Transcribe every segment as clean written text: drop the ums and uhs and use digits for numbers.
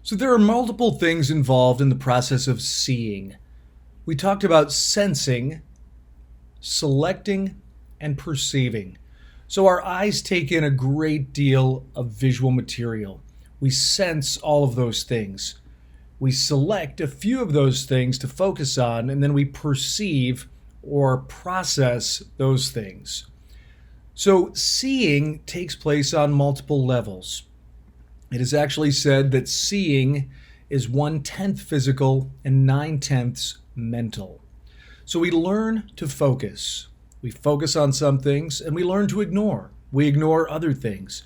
So there are multiple things involved in the process of seeing. We talked about sensing, selecting, and perceiving. So our eyes take in a great deal of visual material. We sense all of those things. We select a few of those things to focus on, and then we perceive or process those things. So seeing takes place on multiple levels. It is actually said that seeing is 1/10 physical and 9/10 mental. So we learn to focus. We focus on some things and we learn to ignore. We ignore other things.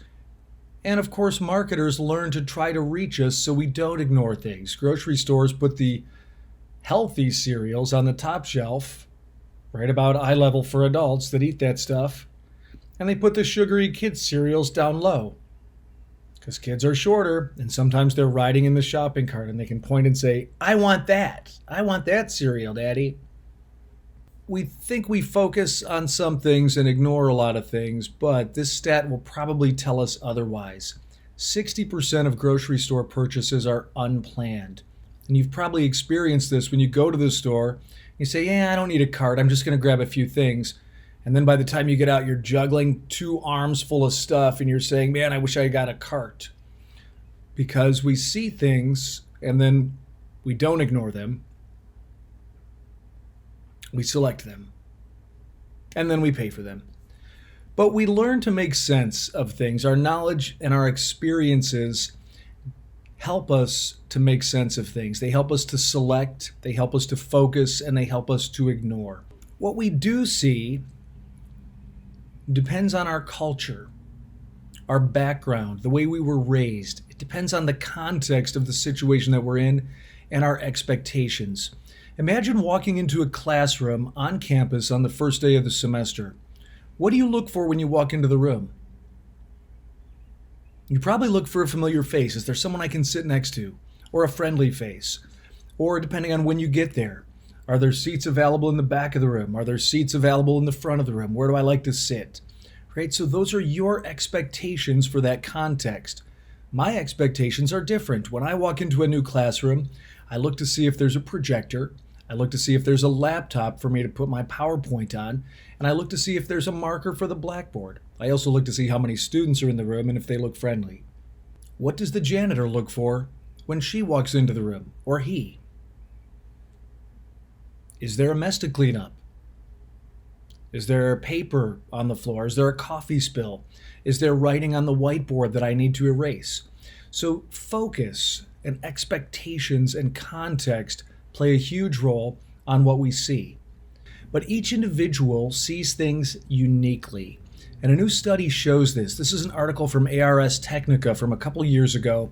And of course, marketers learn to try to reach us so we don't ignore things. Grocery stores put the healthy cereals on the top shelf, right about eye level for adults that eat that stuff. And they put the sugary kids cereals down low. Because kids are shorter, and sometimes they're riding in the shopping cart and they can point and say, I want that. I want that cereal, Daddy. We think we focus on some things and ignore a lot of things, but this stat will probably tell us otherwise. 60% of grocery store purchases are unplanned. And you've probably experienced this when you go to the store. You say, yeah, I don't need a cart. I'm just going to grab a few things. And then by the time you get out, you're juggling 2 arms full of stuff and you're saying, man, I wish I got a cart. Because we see things and then we don't ignore them. We select them. And then we pay for them. But we learn to make sense of things. Our knowledge and our experiences help us to make sense of things. They help us to select, they help us to focus, and they help us to ignore. What we do see depends on our culture, our background, the way we were raised. It depends on the context of the situation that we're in and our expectations. Imagine walking into a classroom on campus on the first day of the semester. What do you look for when you walk into the room? You probably look for a familiar face. Is there someone I can sit next to? Or a friendly face? Or depending on when you get there, are there seats available in the back of the room? Are there seats available in the front of the room? Where do I like to sit? Right? So those are your expectations for that context. My expectations are different. When I walk into a new classroom, I look to see if there's a projector. I look to see if there's a laptop for me to put my PowerPoint on. And I look to see if there's a marker for the blackboard. I also look to see how many students are in the room and if they look friendly. What does the janitor look for when she walks into the room, or he? Is there a mess to clean up? Is there paper on the floor? Is there a coffee spill? Is there writing on the whiteboard that I need to erase? So focus and expectations and context play a huge role on what we see. But each individual sees things uniquely. And a new study shows this. This is an article from ARS Technica from a couple years ago.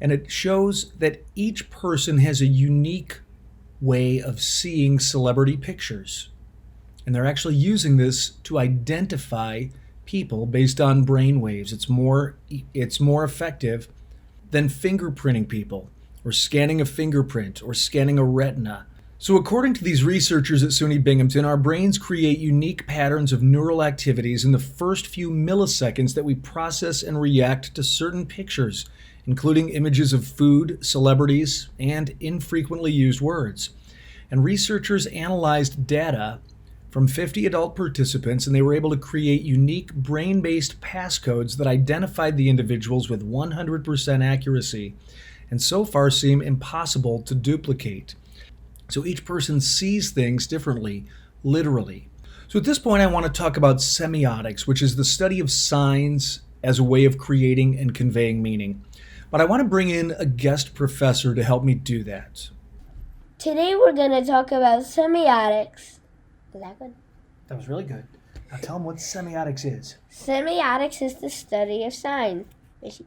And it shows that each person has a unique way of seeing celebrity pictures. And they're actually using this to identify people based on brain waves. It's more effective than fingerprinting people, or scanning a fingerprint, or scanning a retina. So according to these researchers at SUNY Binghamton, our brains create unique patterns of neural activities in the first few milliseconds that we process and react to certain pictures, including images of food, celebrities, and infrequently used words. And researchers analyzed data from 50 adult participants, and they were able to create unique brain-based passcodes that identified the individuals with 100% accuracy, and so far seem impossible to duplicate. So each person sees things differently, literally. So at this point, I want to talk about semiotics, which is the study of signs as a way of creating and conveying meaning. But I want to bring in a guest professor to help me do that. Today we're going to talk about semiotics. Is that good? That was really good. Now tell them what semiotics is. Semiotics is the study of signs. Say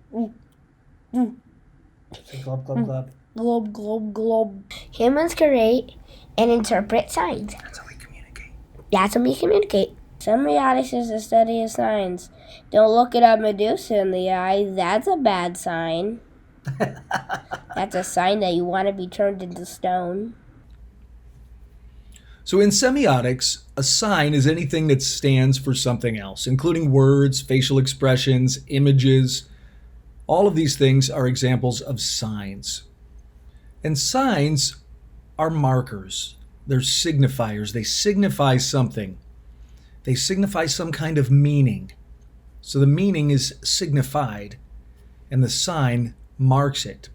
glub, glub, glub. Glub, glub, glub. Humans create and interpret signs. That's how we communicate. That's how we communicate. Semiotics is the study of signs. Don't look at a Medusa in the eye. That's a bad sign. That's a sign that you want to be turned into stone. So in semiotics, a sign is anything that stands for something else, including words, facial expressions, images, All of these things are examples of signs. And signs are markers. They're signifiers. They signify something. They signify some kind of meaning. So the meaning is signified, and the sign marks it.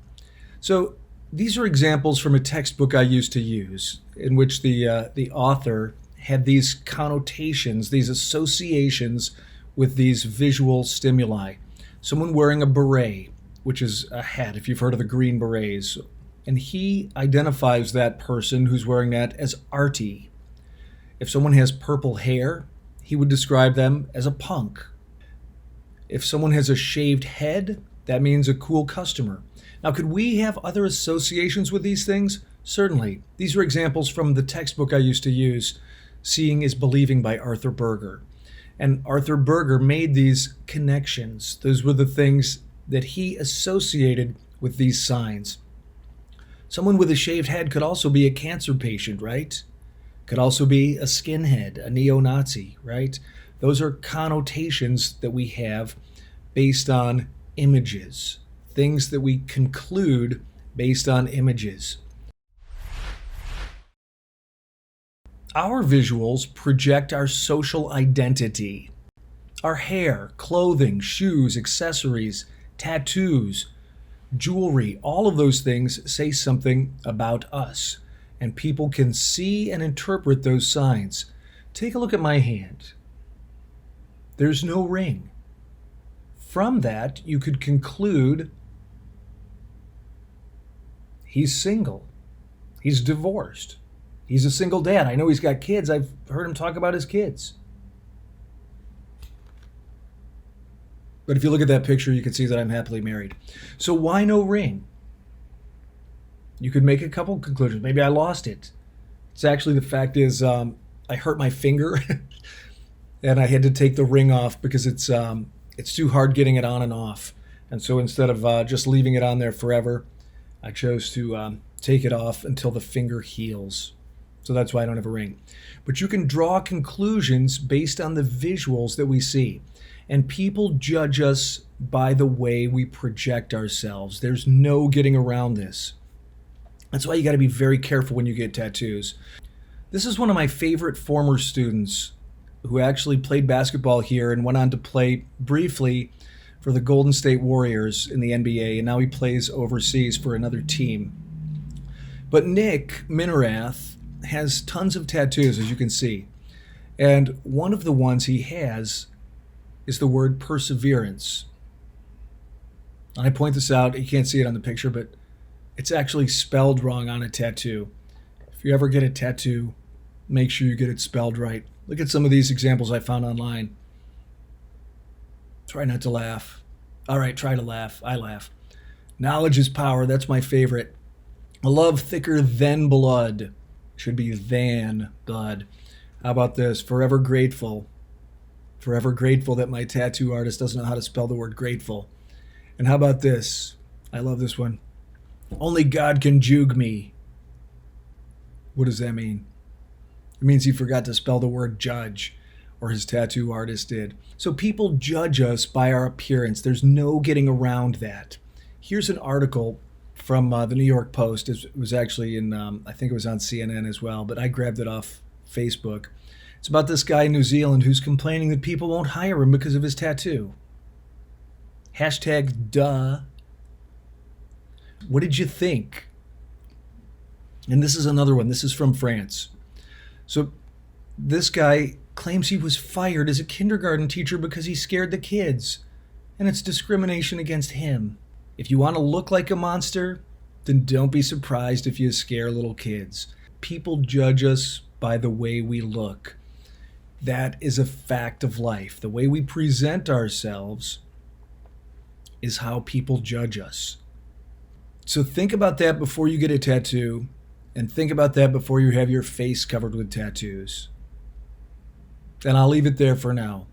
So these are examples from a textbook I used to use, in which the author had these connotations, these associations with these visual stimuli. Someone wearing a beret, which is a hat, if you've heard of the Green Berets, and he identifies that person who's wearing that as arty. If someone has purple hair, he would describe them as a punk. If someone has a shaved head, that means a cool customer. Now, could we have other associations with these things? Certainly. These are examples from the textbook I used to use, Seeing is Believing by Arthur Berger. And Arthur Berger made these connections. Those were the things that he associated with these signs. Someone with a shaved head could also be a cancer patient, right? Could also be a skinhead, a neo-Nazi, right? Those are connotations that we have based on images, things that we conclude based on images. Our visuals project our social identity. Our hair, clothing, shoes, accessories, tattoos, jewelry, all of those things say something about us, and people can see and interpret those signs. Take a look at my hand. There's no ring. From that, you could conclude he's single. He's divorced. He's a single dad. I know he's got kids. I've heard him talk about his kids. But if you look at that picture, you can see that I'm happily married. So why no ring? You could make a couple conclusions. Maybe I lost it. It's actually, the fact is, I hurt my finger and I had to take the ring off because it's too hard getting it on and off. And so instead of just leaving it on there forever, I chose to take it off until the finger heals. So that's why I don't have a ring. But you can draw conclusions based on the visuals that we see. And people judge us by the way we project ourselves. There's no getting around this. That's why you got to be very careful when you get tattoos. This is one of my favorite former students who actually played basketball here and went on to play briefly for the Golden State Warriors in the NBA, and now he plays overseas for another team. But Nick Minerath has tons of tattoos, as you can see. And one of the ones he has is the word perseverance. And I point this out, you can't see it on the picture, but it's actually spelled wrong on a tattoo. If you ever get a tattoo, make sure you get it spelled right. Look at some of these examples I found online. Try not to laugh. All right, try to laugh. I laugh. Knowledge is power. That's my favorite. A love thicker than blood. Should be than blood. How about this? Forever grateful. Forever grateful that my tattoo artist doesn't know how to spell the word grateful. And how about this? I love this one. Only God can juke me. What does that mean? It means he forgot to spell the word judge, or his tattoo artist did. So people judge us by our appearance. There's no getting around that. Here's an article from the New York Post. It was actually in, I think it was on CNN as well, but I grabbed it off Facebook. It's about this guy in New Zealand who's complaining that people won't hire him because of his tattoo. Hashtag duh. What did you think? And this is another one. This is from France. So this guy claims he was fired as a kindergarten teacher because he scared the kids. And it's discrimination against him. If you want to look like a monster, then don't be surprised if you scare little kids. People judge us by the way we look. That is a fact of life. The way we present ourselves is how people judge us. So think about that before you get a tattoo, and think about that before you have your face covered with tattoos. And I'll leave it there for now.